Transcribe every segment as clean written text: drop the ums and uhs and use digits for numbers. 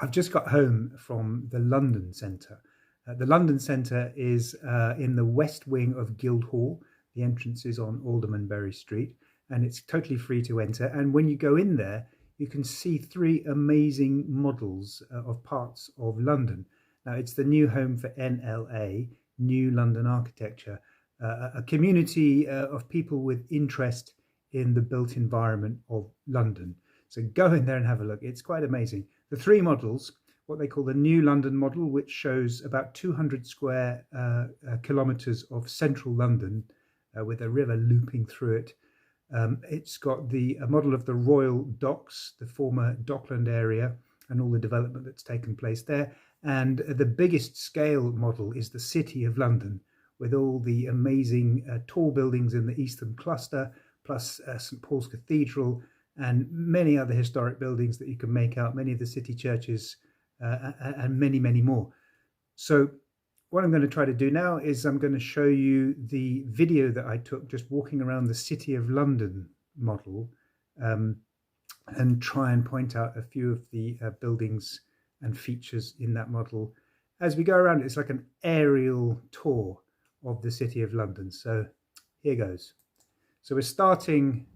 I've just got home from the London Centre. The London Centre is in the west wing of Guildhall. The entrance is on Aldermanbury Street, and it's totally free to enter. And when you go in there, you can see three amazing models of parts of London. Now, it's the new home for NLA, New London Architecture, a community of people with interest in the built environment of London. So go in there and have a look. It's quite amazing. The three models, what they call the New London model, which shows about 200 square kilometres of central London with a river looping through it. It's got the model of the Royal Docks, the former Dockland area, and all the development that's taken place there. And the biggest scale model is the City of London, with all the amazing tall buildings in the Eastern Cluster, plus St Paul's Cathedral, and many other historic buildings that you can make out, many of the city churches, and many, many more. So what I'm going to try to do now is I'm going to show you the video that I took just walking around the City of London model, and try and point out a few of the buildings and features in that model. As we go around, it's like an aerial tour of the City of London. So here goes. So we're starting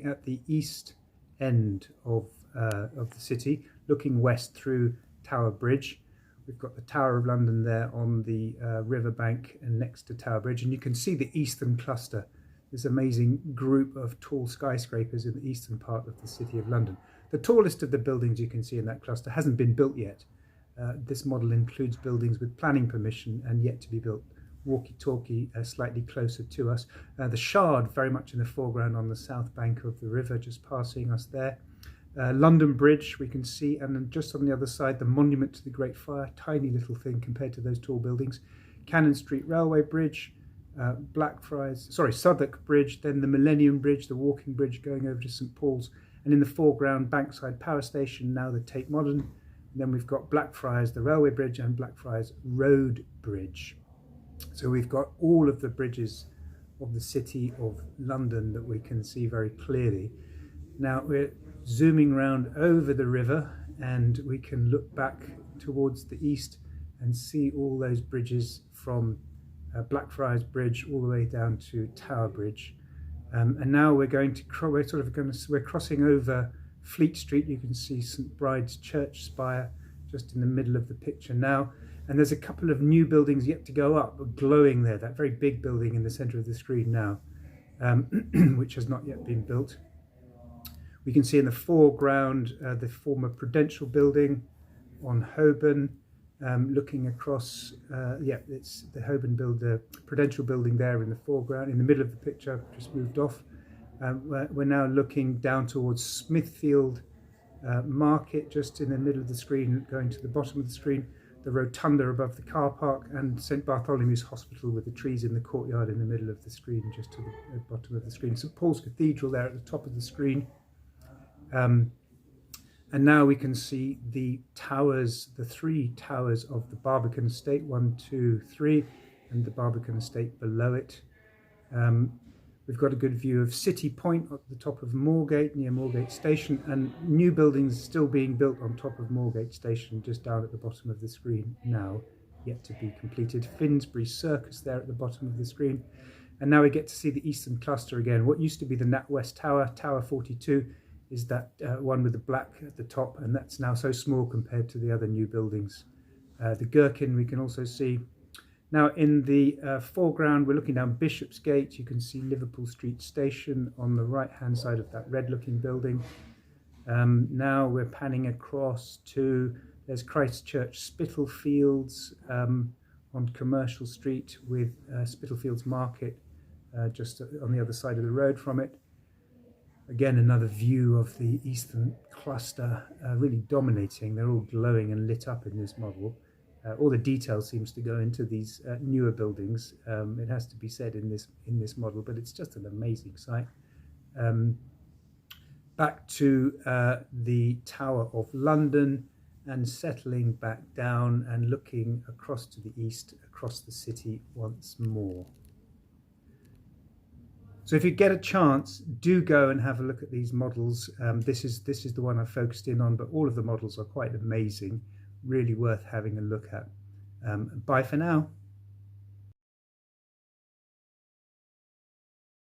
at the east end of the city, looking west through Tower Bridge. We've got the Tower of London there on the riverbank and next to Tower Bridge, and you can see the Eastern Cluster, this amazing group of tall skyscrapers in the eastern part of the City of London. The tallest of the buildings you can see in that cluster hasn't been built yet. This model includes buildings with planning permission and yet to be built. Walkie-talkie slightly closer to us. The Shard very much in the foreground on the south bank of the river, just passing us there. London Bridge we can see, and then just on the other side the Monument to the Great Fire, tiny little thing compared to those tall buildings. Cannon Street Railway Bridge, Southwark Bridge, then the Millennium Bridge, the walking bridge going over to St Paul's, and in the foreground Bankside Power Station, now the Tate Modern. And then we've got Blackfriars, the railway bridge, and Blackfriars Road Bridge. So we've got all of the bridges of the City of London that we can see very clearly. Now we're zooming around over the river, and we can look back towards the east and see all those bridges from Blackfriars Bridge all the way down to Tower Bridge. And now we're crossing over Fleet Street. You can see St Bride's Church spire just in the middle of the picture now. And there's a couple of new buildings yet to go up, glowing there, that very big building in the centre of the screen now, which has not yet been built. We can see in the foreground the former Prudential building on Holborn, looking across, it's the the Prudential building there in the foreground, in the middle of the picture, just moved off. We're now looking down towards Smithfield Market, just in the middle of the screen, going to the bottom of the screen. The rotunda above the car park, and St Bartholomew's Hospital with the trees in the courtyard in the middle of the screen, just to the bottom of the screen. St Paul's Cathedral there at the top of the screen. And now we can see the towers, the three towers of the Barbican Estate, 1, 2, 3, and the Barbican Estate below it. We've got a good view of City Point at the top of Moorgate, near Moorgate Station, and new buildings still being built on top of Moorgate Station, just down at the bottom of the screen now, yet to be completed. Finsbury Circus there at the bottom of the screen. And now we get to see the Eastern Cluster again. What used to be the NatWest Tower, Tower 42, is that one with the black at the top, and that's now so small compared to the other new buildings. The Gherkin we can also see. Now in the foreground, we're looking down Bishopsgate. You can see Liverpool Street Station on the right-hand side of that red-looking building. Now we're panning across to, there's Christchurch Spitalfields on Commercial Street, with Spitalfields Market just on the other side of the road from it. Again, another view of the Eastern Cluster, really dominating. They're all glowing and lit up in this model. All the detail seems to go into these newer buildings. It has to be said in this model, but it's just an amazing sight. Back to the Tower of London, and settling back down and looking across to the east, across the city once more. So if you get a chance, do go and have a look at these models. This is the one I focused in on, but all of the models are quite amazing, really worth having a look at. Bye for now.